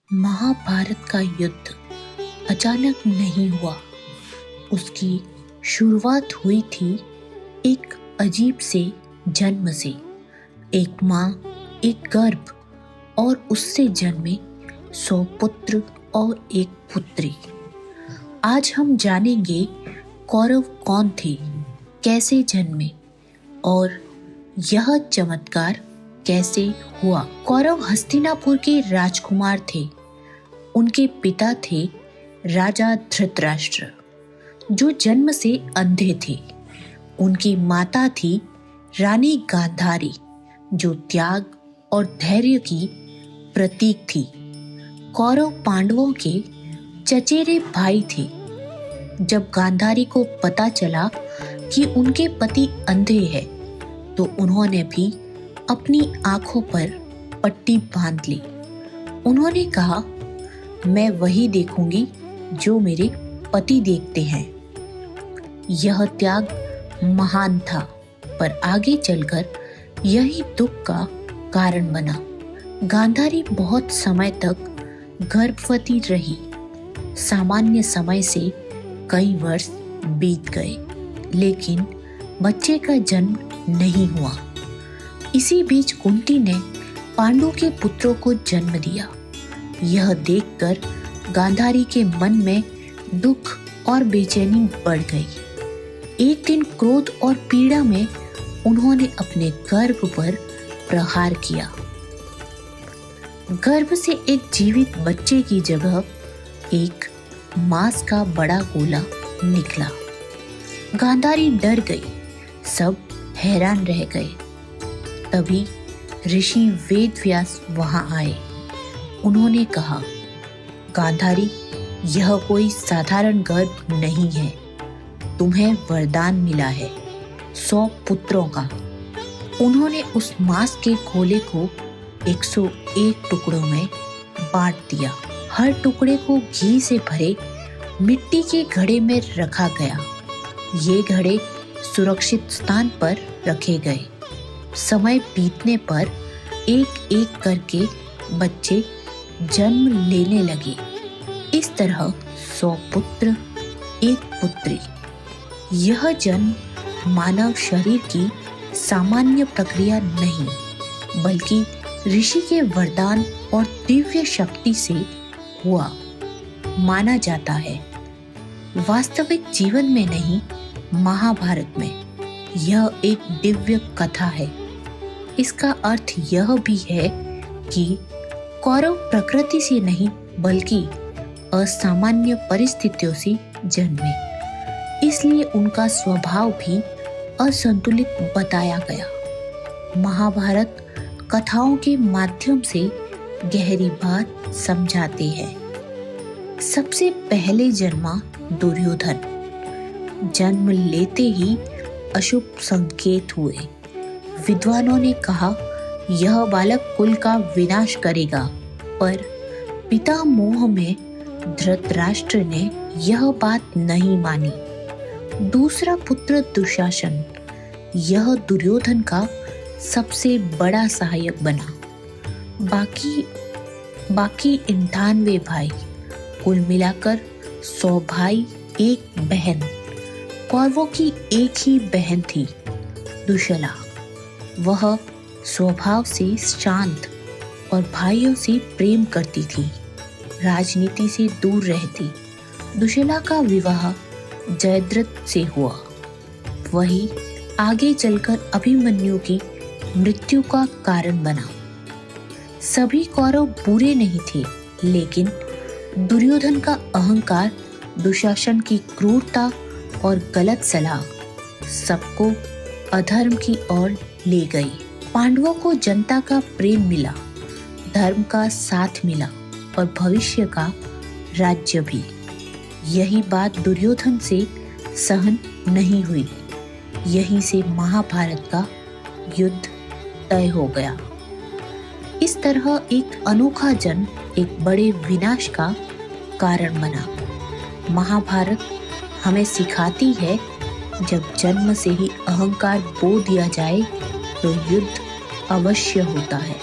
महाभारत का युद्ध अचानक नहीं हुआ। उसकी शुरुआत हुई थी एक अजीब से जन्म से। एक माँ, एक गर्भ और उससे जन्मे 100 पुत्र और एक पुत्री। आज हम जानेंगे कौरव कौन थे, कैसे जन्मे और यह चमत्कार कैसे हुआ। कौरव हस्तिनापुर के राजकुमार थे। उनके पिता थे राजा धृतराष्ट्र, जो जन्म से अंधे थे। उनकी माता थी रानी गांधारी, जो त्याग और धैर्य की प्रतीक थी। कौरव पांडवों के चचेरे भाई थे। जब गांधारी को पता चला कि उनके पति अंधे हैं, तो उन्होंने भी अपनी आंखों पर पट्टी बांध ली। उन्होंने कहा, मैं वही देखूंगी जो मेरे पति देखते हैं। यह त्याग महान था, पर आगे चलकर यही दुख का कारण बना। गांधारी बहुत समय तक गर्भवती रही। सामान्य समय से कई वर्ष बीत गए, लेकिन बच्चे का जन्म नहीं हुआ। इसी बीच कुंती ने पांडु के पुत्रों को जन्म दिया। यह देखकर गांधारी के मन में दुख और बेचैनी बढ़ गई। एक दिन क्रोध और पीड़ा में उन्होंने अपने गर्भ पर प्रहार किया। गर्भ से एक जीवित बच्चे की जगह एक मांस का बड़ा गोला निकला। गांधारी डर गई। सब हैरान रह गए। तभी ऋषि वेदव्यास वहां आए। उन्होंने कहा, गांधारी, यह कोई साधारण गर्भ नहीं है। तुम्हें वरदान मिला है 100 पुत्रों का। उन्होंने उस मांस के गोले को 101 टुकड़ों में बांट दिया। हर टुकड़े को घी से भरे मिट्टी के घड़े में रखा गया। ये घड़े सुरक्षित स्थान पर रखे गए। समय बीतने पर एक एक करके बच्चे जन्म लेने लगे। इस तरह 100 पुत्र, एक पुत्री। यह जन्म मानव शरीर की सामान्य प्रक्रिया नहीं, बल्कि ऋषि के वरदान और दिव्य शक्ति से हुआ माना जाता है। वास्तविक जीवन में नहीं, महाभारत में यह एक दिव्य कथा है। इसका अर्थ यह भी है कि कौरव प्रकृति से नहीं, बल्कि असामान्य परिस्थितियों से जन्मे। इसलिए उनका स्वभाव भी असंतुलित बताया गया। महाभारत कथाओं के माध्यम से गहरी बात समझाते हैं। सबसे पहले जन्मा दुर्योधन। जन्म लेते ही अशुभ संकेत हुए। विद्वानों ने कहा, यह बालक कुल का विनाश करेगा, पर पिता मोह में धृतराष्ट्र ने यह बात नहीं मानी। दूसरा पुत्र दुशासन, यह दुर्योधन का सबसे बड़ा सहायक बना। बाकी 98 भाई, कुल मिलाकर 100 भाई, एक बहन। कौरवों की एक ही बहन थी, दुशला। वह स्वभाव से शांत और भाइयों से प्रेम करती थी। राजनीति से दूर रहती। दुशला का विवाह जयद्रथ से हुआ। वही आगे चलकर अभिमन्यु की मृत्यु का कारण बना। सभी कौरव बुरे नहीं थे, लेकिन दुर्योधन का अहंकार, दुशासन की क्रूरता और गलत सलाह सबको अधर्म की ओर ले गई। पांडवों को जनता का प्रेम मिला, धर्म का साथ मिला और भविष्य का राज्य भी। यही बात दुर्योधन से सहन नहीं हुई। यहीं से महाभारत का युद्ध तय हो गया। इस तरह एक अनोखा जन्म एक बड़े विनाश का कारण बना। महाभारत हमें सिखाती है, जब जन्म से ही अहंकार बो दिया जाए तो युद्ध अवश्य होता है।